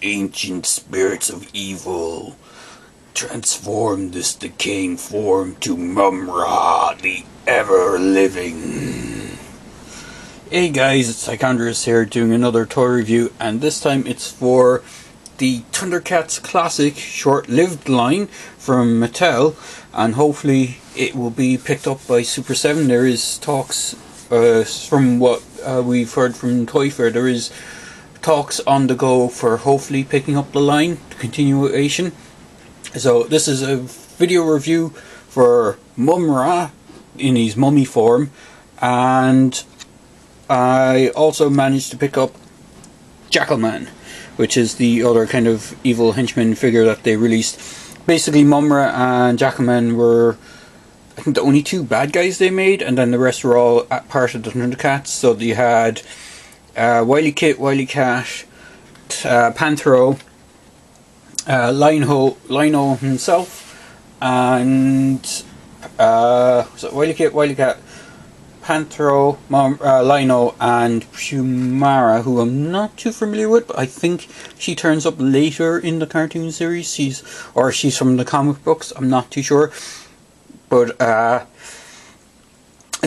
ancient spirits of evil, transform this decaying form to Mumra, the ever-living. Hey guys, it's Psychondrous here doing another toy review, and this time it's for the Thundercats Classic short-lived line from Mattel, and hopefully it will be picked up by Super7. There is talks, from what we've heard from Toy Fair, there is talks on the go for hopefully picking up the line, the continuation. So this is a video review for Mumra in his mummy form, and I also managed to pick up Jackalman, which is the other kind of evil henchman figure that they released. Basically, Mumra and Jackalman were, I think, the only two bad guys they made, and then the rest were all part of the Thundercats. So you had Wily Kit, Wily Cat, Panthro, Lino himself, and so Wily Kit, Wily Cat, Panthro, Lino, and Mumra, who I'm not too familiar with, but I think she turns up later in the cartoon series. She's from the comic books. I'm not too sure, but the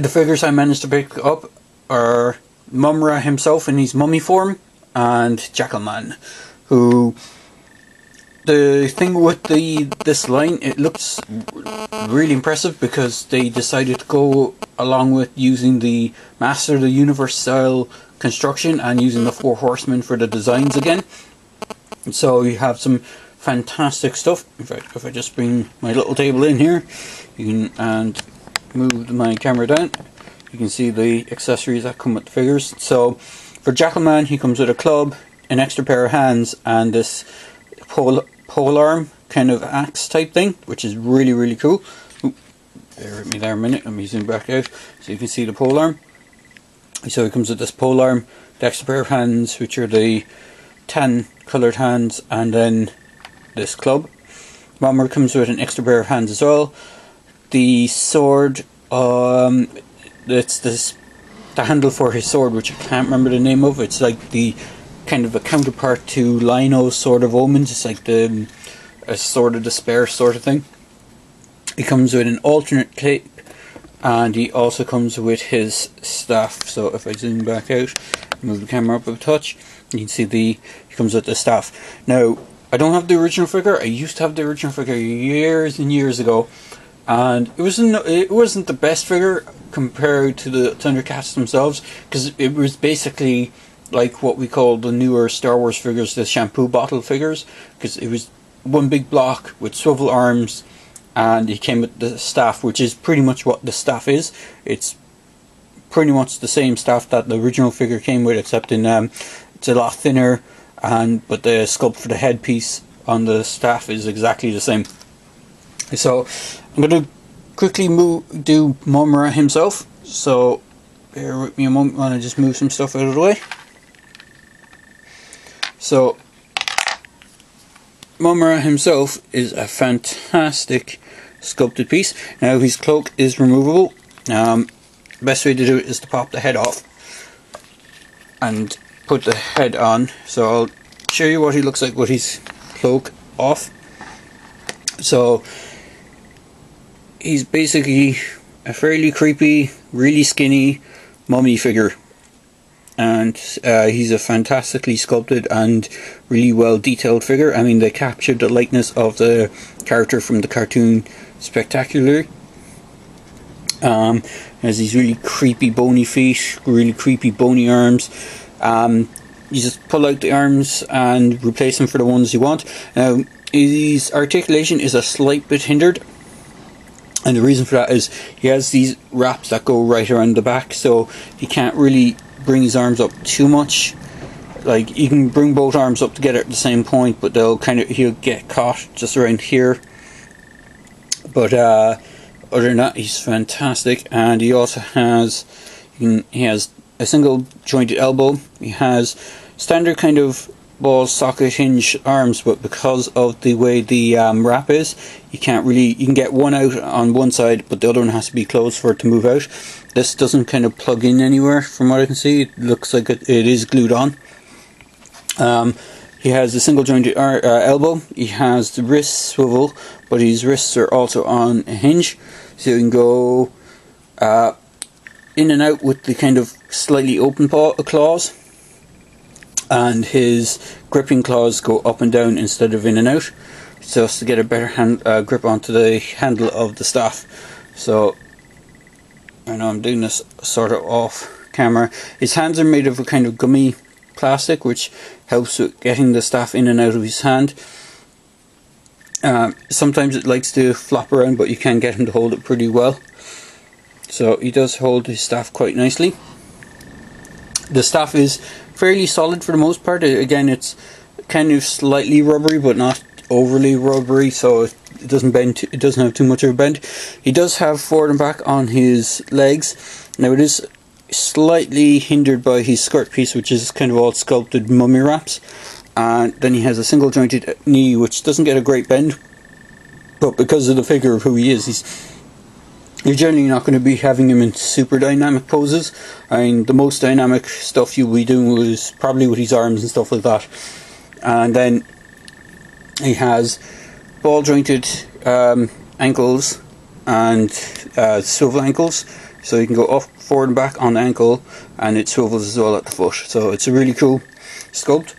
figures I managed to pick up are Mumra himself in his mummy form and Jackalman, who, the thing with this line, it looks really impressive because they decided to go along with using the Master of the Universe style construction and using the 4 horsemen for the designs again. And so you have some fantastic stuff. In fact, if I just bring my little table in here, and move my camera down, you can see the accessories that come with the figures. So for Jackalman, he comes with a club, an extra pair of hands, and this pole arm kind of axe type thing, which is really, really cool. Ooh, bear with me there a minute, let me zoom back out so you can see the pole arm. So it comes with this pole arm, the extra pair of hands, which are the tan coloured hands, and then this club. Mumra comes with an extra pair of hands as well. The sword, it's the handle for his sword, which I can't remember the name of. It's like the kind of a counterpart to Lino's Sword of Omens. It's like a Sword of Despair sort of thing. He comes with an alternate cape, and he also comes with his staff. So if I zoom back out, move the camera up a touch, you can see he comes with the staff. Now, I don't have the original figure. I used to have the original figure years and years ago, and it wasn't the best figure compared to the Thundercats themselves, because it was basically like what we call the newer Star Wars figures, the shampoo bottle figures, because it was one big block with swivel arms, and it came with the staff, which is pretty much what the staff is. It's pretty much the same staff that the original figure came with, except it's a lot thinner, but the sculpt for the headpiece on the staff is exactly the same. So I'm going to quickly do Mumra himself, so bear with me a moment while I just move some stuff out of the way. So Mumra himself is a fantastic sculpted piece. Now his cloak is removable. Best way to do it is to pop the head off and put the head on. So I'll show you what he looks like with his cloak off. So he's basically a fairly creepy, really skinny mummy figure, and he's a fantastically sculpted and really well detailed figure. I mean, they captured the likeness of the character from the cartoon spectacularly. Has these really creepy bony feet, really creepy bony arms. You just pull out the arms and replace them for the ones you want. Now, his articulation is a slight bit hindered, and the reason for that is he has these wraps that go right around the back, so he can't really bring his arms up too much. Like, he can bring both arms up together at the same point, but he'll get caught just around here. But other than that, he's fantastic. And he also has he has a single jointed elbow. He has standard kind of ball socket hinge arms, but because of the way the wrap is, you can get one out on one side, but the other one has to be closed for it to move out. This doesn't kind of plug in anywhere from what I can see. It looks like it is glued on. He has a single jointed elbow. He has the wrist swivel, but his wrists are also on a hinge, so you can go in and out with the kind of slightly open claws, and his gripping claws go up and down instead of in and out, so as to get a better grip onto the handle of the staff. So I know I'm doing this sort of off camera. His hands are made of a kind of gummy plastic, which helps with getting the staff in and out of his hand. Sometimes it likes to flop around, but you can get him to hold it pretty well. So he does hold his staff quite nicely. The staff is fairly solid for the most part. Again, it's kind of slightly rubbery, but not overly rubbery, so it doesn't bend. It doesn't have too much of a bend. He does have forward and back on his legs. Now it is slightly hindered by his skirt piece, which is kind of all sculpted mummy wraps, and then he has a single jointed knee, which doesn't get a great bend, but because of the figure of who he is, you're generally not going to be having him in super dynamic poses. I mean, the most dynamic stuff you'll be doing is probably with his arms and stuff like that. And then he has ball jointed ankles and swivel ankles, so you can go up, forward and back on the ankle, and it swivels as well at the foot. So it's a really cool sculpt.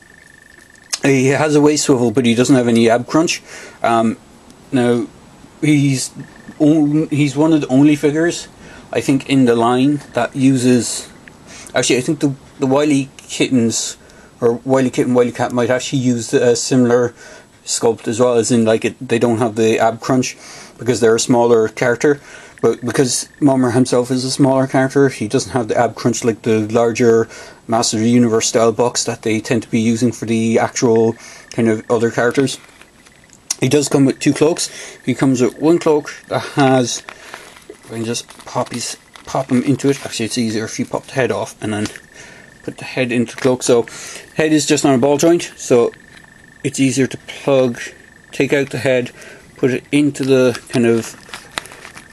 He has a waist swivel, but he doesn't have any ab crunch. Now he's one of the only figures, I think, in the line that uses. Actually, I think the Wily Kittens, or Wily Kitten, Wily Cat might actually use a similar sculpt as well, as in like they don't have the ab crunch because they're a smaller character. But because Mumra himself is a smaller character, he doesn't have the ab crunch like the larger Master of the Universe style bucks that they tend to be using for the actual kind of other characters. He does come with two cloaks. He comes with one cloak that has, I can just pop him into it. Actually, it's easier if you pop the head off and then put the head into the cloak. So head is just on a ball joint, so it's easier to plug, take out the head, put it into the kind of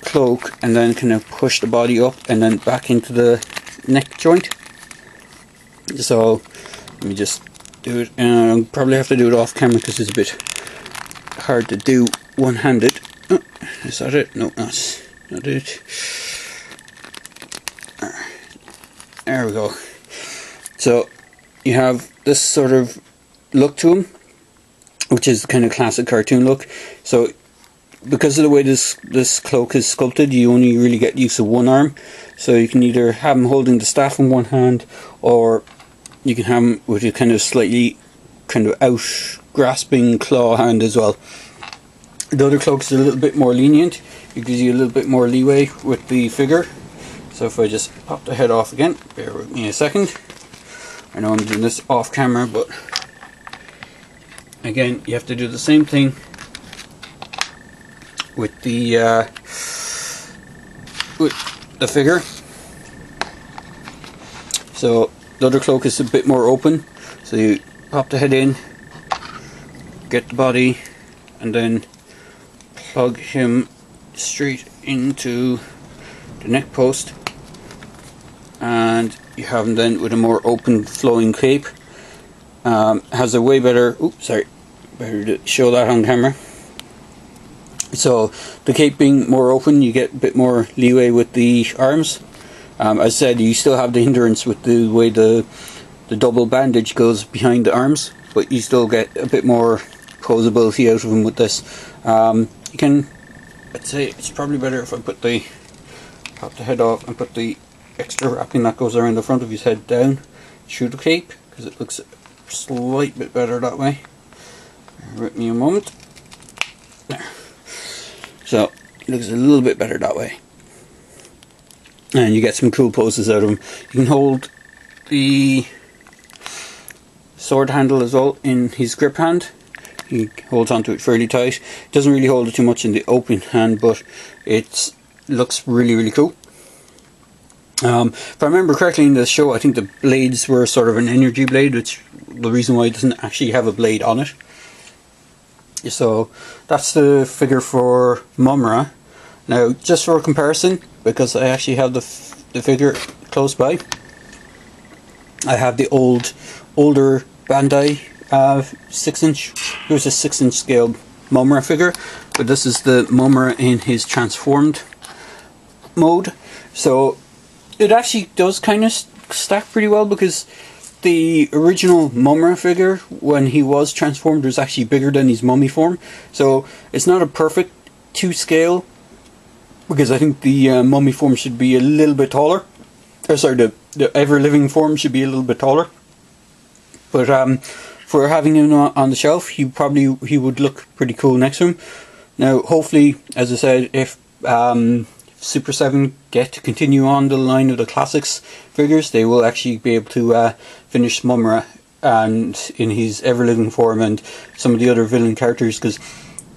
cloak, and then kind of push the body up and then back into the neck joint. So let me just do it. I'll probably have to do it off camera because it's a bit hard to do one-handed. Oh, is that it? No, that's not it. There we go. So you have this sort of look to him, which is the kind of classic cartoon look. So because of the way this cloak is sculpted, you only really get use of one arm. So you can either have him holding the staff in one hand, or you can have him with a kind of slightly kind of out grasping claw hand as well. The other cloak is a little bit more lenient. It gives you a little bit more leeway with the figure. So if I just pop the head off again, bear with me a second. I know I'm doing this off camera, but again, you have to do the same thing with the figure. So the other cloak is a bit more open, so you pop the head in, get the body, and then plug him straight into the neck post, and you have him then with a more open flowing cape. Has a way better, better to show that on camera. So the cape being more open, you get a bit more leeway with the arms. As I said, you still have the hindrance with the way the double bandage goes behind the arms, but you still get a bit more posability out of him with this. You can, I'd say it's probably better if I pop the head off and put the extra wrapping that goes around the front of his head down through the cape, because it looks a slight bit better that way. Bear with me a moment. There. So it looks a little bit better that way, and you get some cool poses out of him. You can hold the sword handle as well in his grip hand. He holds onto it fairly tight. Doesn't really hold it too much in the open hand, but it looks really cool. If I remember correctly in the show, I think the blades were sort of an energy blade, which the reason why it doesn't actually have a blade on it. So that's the figure for Mumra. Now, just for comparison, because I actually have the figure close by, I have the older Bandai 6-inch. Here's a 6-inch scale Mumra figure, but this is the Mumra in his transformed mode. So it actually does kind of stack pretty well, because the original Mumra figure, when he was transformed, was actually bigger than his mummy form. So it's not a perfect to scale, because I think the mummy form should be a little bit taller. Or sorry, the ever-living form should be a little bit taller. But for having him on the shelf, he would look pretty cool next to him. Now, hopefully, as I said, if Super 7 get to continue on the line of the classics figures, they will actually be able to finish Mumra and in his ever-living form and some of the other villain characters, because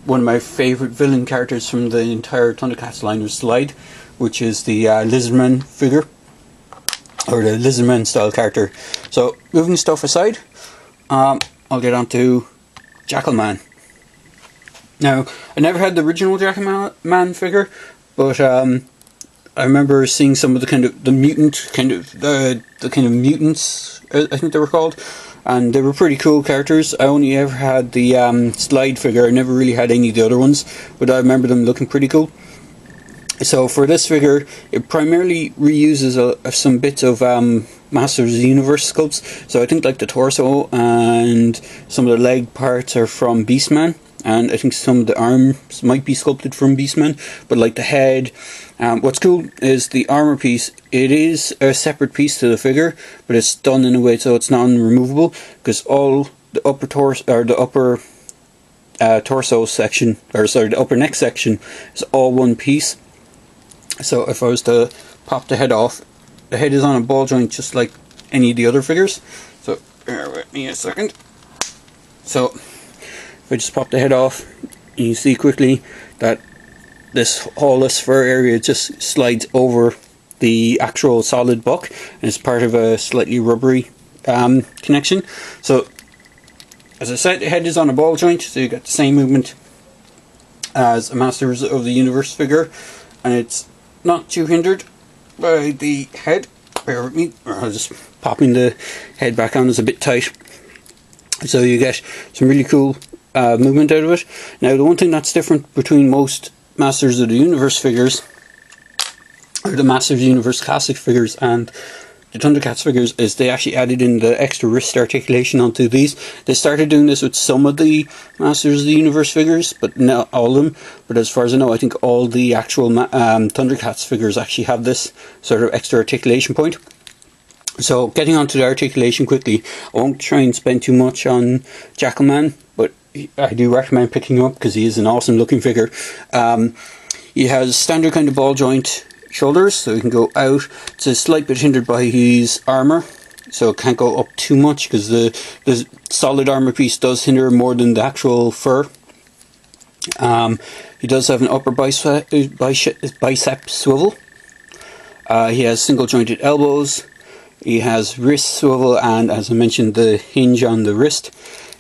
one of my favourite villain characters from the entire Thundercats line was Slide, which is the Lizardman figure, or the Lizardman style character. So, moving stuff aside, I'll get on to Jackalman. Now, I never had the original Jackalman figure, but I remember seeing some of the kind of the mutants, I think they were called, and they were pretty cool characters. I only ever had the Slide figure. I never really had any of the other ones, but I remember them looking pretty cool. So for this figure, it primarily reuses some bits of Masters of the Universe sculpts. So I think like the torso and some of the leg parts are from Beastman, and I think some of the arms might be sculpted from Beastman, but like the head. What's cool is the armor piece. It is a separate piece to the figure, but it's done in a way so it's non-removable, because all the upper torso, or the upper torso section, or sorry, the upper neck section is all one piece. So if I was to pop the head off, the head is on a ball joint just like any of the other figures. So bear with me a second. So if I just pop the head off, you see quickly that all this fur area just slides over the actual solid buck, and it's part of a slightly rubbery connection. So as I said, the head is on a ball joint, so you get the same movement as a Masters of the Universe figure, and it's not too hindered by the head. Bear with me, or I'll just popping the head back on is a bit tight, so you get some really cool movement out of it. Now, the one thing that's different between most Masters of the Universe figures, or the Masters of the Universe classic figures, and the Thundercats figures, is they actually added in the extra wrist articulation onto these. They started doing this with some of the Masters of the Universe figures, but not all of them. But as far as I know, I think all the actual Thundercats figures actually have this sort of extra articulation point. So, getting onto the articulation quickly, I won't try and spend too much on Jackalman, but I do recommend picking him up because he is an awesome looking figure. He has standard kind of ball joint shoulders, so he can go out. It's a slight bit hindered by his armour, so it can't go up too much, because the solid armour piece does hinder more than the actual fur. He does have an upper bicep swivel. He has single jointed elbows. He has wrist swivel, and as I mentioned, the hinge on the wrist.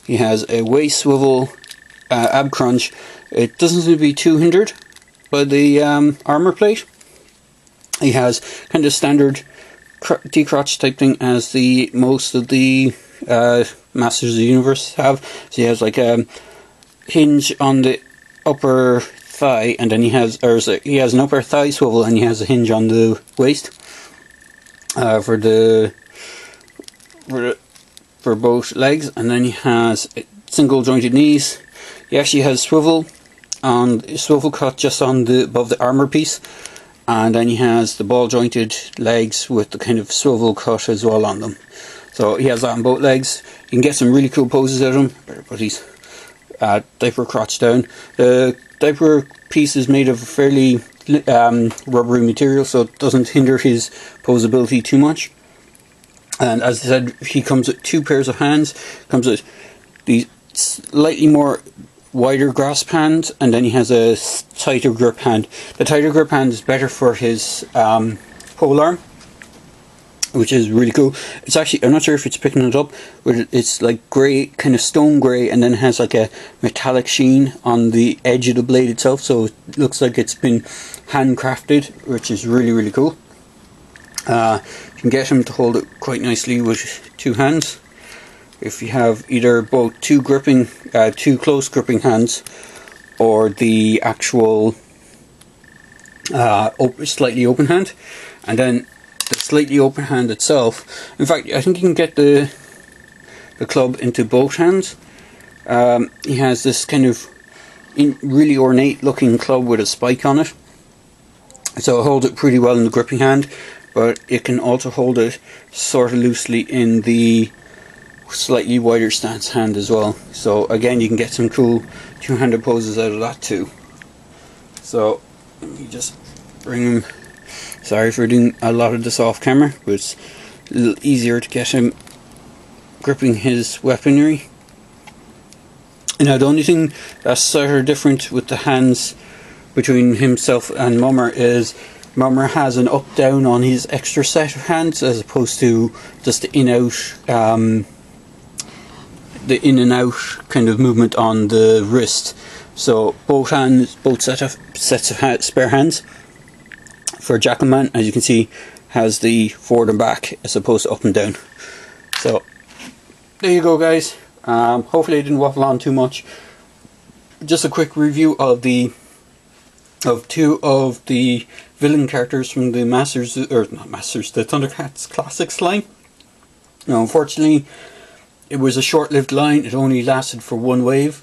He has a waist swivel, ab crunch. It doesn't seem to be too hindered by the armour plate. He has kind of standard decrotch type thing as most of the Masters of the Universe have. So he has like a hinge on the upper thigh, and then he has an upper thigh swivel, and he has a hinge on the waist for both legs. And then he has single jointed knees. He actually has swivel cut just above the armour piece. And then he has the ball jointed legs with the kind of swivel cut as well on them. So he has that on both legs. You can get some really cool poses out of him. Better put his diaper crotch down. The diaper piece is made of fairly rubbery material, so it doesn't hinder his posability too much. And as I said, he comes with 2 pairs of hands. Comes with these slightly more wider grasp hand, and then he has a tighter grip hand. The tighter grip hand is better for his pole arm, which is really cool. It's actually, I'm not sure if it's picking it up, but it's like grey, kind of stone grey, and then it has like a metallic sheen on the edge of the blade itself, so it looks like it's been handcrafted, which is really, really cool. You can get him to hold it quite nicely with 2 hands. if you have either both two close gripping hands, or the actual slightly open hand. And then the slightly open hand itself, in fact I think you can get the club into both hands. He has this kind of really ornate looking club with a spike on it, so it holds it pretty well in the gripping hand, but it can also hold it sort of loosely in the slightly wider stance hand as well. So again, you can get some cool two-handed poses out of that too. So let me just bring him. Sorry for doing a lot of this off camera, but it's a little easier to get him gripping his weaponry. Now the only thing that's sort of different with the hands between himself and Mumra is Mumra has an up down on his extra set of hands, as opposed to just the in and out kind of movement on the wrist. So both sets of spare hands for Jackalman, as you can see, has the forward and back as opposed to up and down. So there you go, guys. Hopefully I didn't waffle on too much. Just a quick review of two of the villain characters from the the Thundercats Classics line. Now, unfortunately, it was a short-lived line. It only lasted for one wave.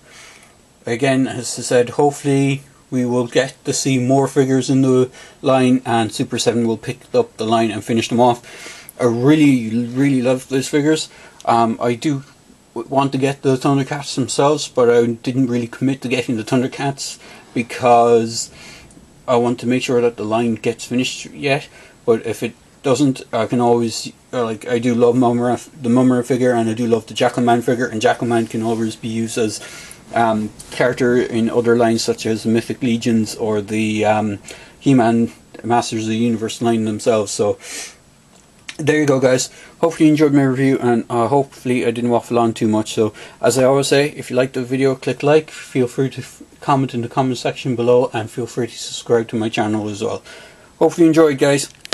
Again, as I said, hopefully we will get to see more figures in the line, and Super7 will pick up the line and finish them off. I really love those figures. I do want to get the Thundercats themselves, but I didn't really commit to getting the Thundercats because I want to make sure that the line gets finished yet. But if it doesn't, I can always, I do love the Mumra figure, and I do love the Jackalman figure, and Jackalman can always be used as character in other lines such as the Mythic Legions or the He-Man Masters of the Universe line themselves. So there you go, guys. Hopefully you enjoyed my review, and hopefully I didn't waffle on too much. So as I always say, if you liked the video, click like, feel free to comment in the comment section below, and feel free to subscribe to my channel as well. Hopefully you enjoyed, guys.